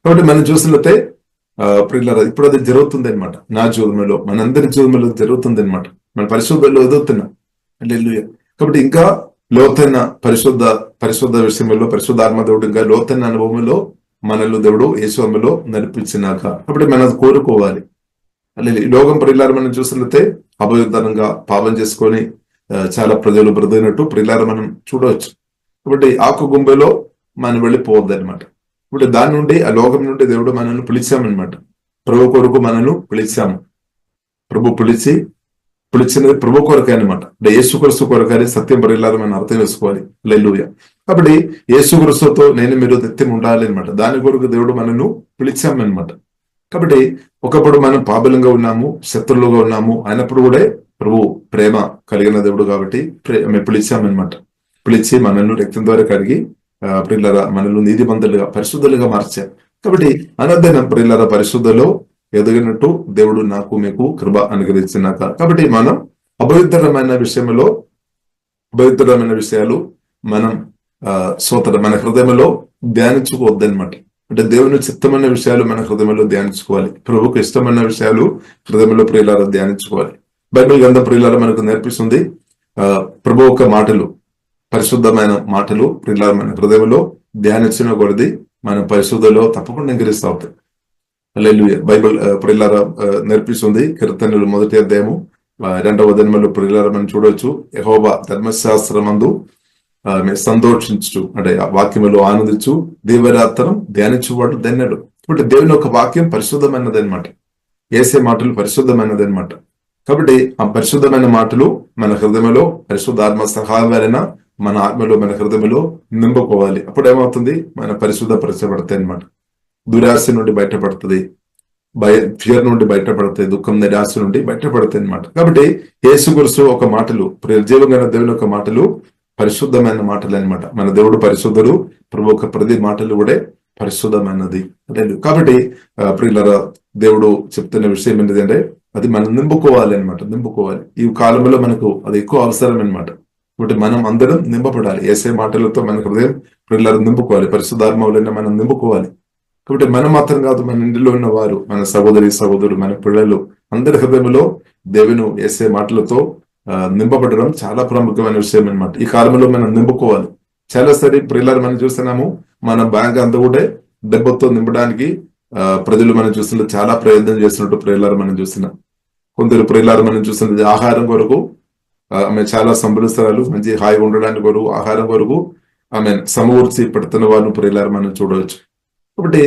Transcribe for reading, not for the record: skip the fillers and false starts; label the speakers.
Speaker 1: కాబట్టి మనం చూసినట్లయితే ప్రియులారా ఇప్పుడు అది జరుగుతుంది అనమాట. నా జీవితంలో, మనందరి జీవితంలో జరుగుతుంది అనమాట. మన పరిశుద్ధంలో ఎదుగుతున్నాం. హల్లెలూయా. కాబట్టి ఇంకా లోతైన పరిశుద్ధ విషయంలో పరిశుద్ధాత్మ దేవుడు ఇంకా లోతైన అనుభవంలో మనల్ని దేవుడు యేసులో నడిపించినాక కాబట్టి మనం కోరుకోవాలి. ఈ లోకం ప్రియులారా మనం చూసినట్లయితే అపవిత్రంగా పాపం చేసుకొని చాలా ప్రజలు బ్రతికినట్టు ప్రియులారా మనం చూడవచ్చు. కాబట్టి ఆకు గుంబెలో మనం వెళ్ళిపోవద్దు అనమాట. ఇప్పుడు దాని నుండి, ఆ లోకం నుండి దేవుడు మనల్ని పిలిచామన్నమాట. ప్రభు కొరకు మనల్ని పిలిచాము. ప్రభు పిలిచినది ప్రభు కొరకే అనమాట. అంటే యేసుక్రీస్తు కొరకని సత్యం ప్రియులారా మనం అర్థం చేసుకోవాలి. హల్లెలూయా. కాబట్టి యేసుక్రీస్తుతో నేను మీరు నిత్యం ఉండాలి అనమాట. దాని కొరకు దేవుడు మనల్ని పిలిచామన్నమాట. కాబట్టి ఒకప్పుడు మనం పాపలంగా ఉన్నాము, శత్రులుగా ఉన్నాము అయినప్పుడు కూడా ప్రభు ప్రేమ కలిగిన దేవుడు కాబట్టి మేము పిలిచామన్నమాట. పిలిచి మనల్ని రక్తం ద్వారా కడిగి ప్రియులారా మనల్ని నీతిమంతులుగా పరిశుద్ధులుగా మార్చారు. కాబట్టి అనర్థన ప్రియులారా పరిశుద్ధలో ఎదిగినట్టు దేవుడు నాకు మీకు కృప అనుగ్రహించినాక కాబట్టి మనం అపవిత్రమైన విషయాలు మనం మన హృదయంలో ధ్యానించుకోవద్దనమాట. అంటే దేవుని చిత్తమైన విషయాలు మన హృదయంలో ధ్యానించుకోవాలి. ప్రభుకు ఇష్టమైన విషయాలు హృదయంలో ప్రియులారా ధ్యానించుకోవాలి. బైబిల్ గ్రంథం ప్రియులారా మనకు నేర్పిస్తుంది ప్రభు యొక్క మాటలు, పరిశుద్ధమైన మాటలు ప్రియులారా మన హృదయంలో ధ్యానించిన కొలది మన పరిశుద్ధలో తప్పకుండా ఇంకరిస్తూ అవుతాయి. హల్లెలూయా. బైబిల్ ప్రియులారా నేర్పిస్తుంది. కీర్తనలు 1వ అధ్యాయము 2వ వచనంలో ప్రియులారా మనం చూడవచ్చు. యెహోవా ధర్మశాస్త్రమందు సంతోషించు, అంటే ఆ వాక్యములో ఆనందించు, దేవరాత్రం ధ్యానించువాడు ధన్యుడు. ఇప్పుడు దేవుని యొక్క వాక్యం పరిశుద్ధమైనది అనమాట. యేసే మాటలు పరిశుద్ధమైనది అనమాట. కాబట్టి ఆ పరిశుద్ధమైన మాటలు మన హృదయంలో పరిశుద్ధాత్మ సహాయం వలన మన ఆత్మలో మన హృదయంలో నింపుకోవాలి. అప్పుడు ఏమవుతుంది? మన పరిశుద్ధపరచబడతాయి అనమాట. దురాశ నుండి బయటపడుతుంది, ఫియర్ నుండి బయటపడతాయి, దుఃఖం నిరాశ నుండి బయటపడతాయి అనమాట. కాబట్టి యేసుక్రీస్తు ఒక మాటలు, జీవంగా దేవుని యొక్క మాటలు పరిశుద్ధమైన మాటలు అనమాట. మన దేవుడు పరిశుద్ధుడు, ప్రభు యొక్క ప్రతి మాటలు కూడా పరిశుద్ధమైనది. కాబట్టి ప్రియులారా దేవుడు చెప్తున్న విషయం ఏంటంటే అది మనం నింపుకోవాలి అనమాట. నింపుకోవాలి. ఈ కాలంలో మనకు అది ఎక్కువ అవసరం అనమాట. కాబట్టి మనం అందరం నింపబడాలి. యేసే మాటలతో మన హృదయం ప్రియులారా నింపుకోవాలి. పరిశుద్ధాత్మ వలన మనం నింపుకోవాలి. కాబట్టి మనం మాత్రం కాదు, మన ఇంటిలో ఉన్న వారు, మన సహోదరులు, మన పిల్లలు అందరి హృదయంలో దేవుని యేసే మాటలతో నింపబడడం చాలా ప్రముఖమైన విషయం అనమాట. ఈ కాలంలో మనం నింపుకోవాలి. చాలా సరి ప్రియులారా మనం చూస్తున్నాము, మన బ్యాంక్ అంతా కూడా డబ్బుతో నింపడానికి ప్రజలు మనం చూస్తున్న చాలా ప్రయత్నం చేస్తున్నట్టు ప్రియులారా మనం చూస్తున్నాం. కొందరు ప్రియులారా మనం చూస్తున్నది ఆహారం కొరకు ఆమె చాలా సంబరిస్తారు, మంచి హాయిగా ఉండడానికి కొరకు ఆహారం కొరకు ఆమె సమకూర్చి పెడుతున్న వారిని ప్రియులారా మనం చూడవచ్చు. కాబట్టి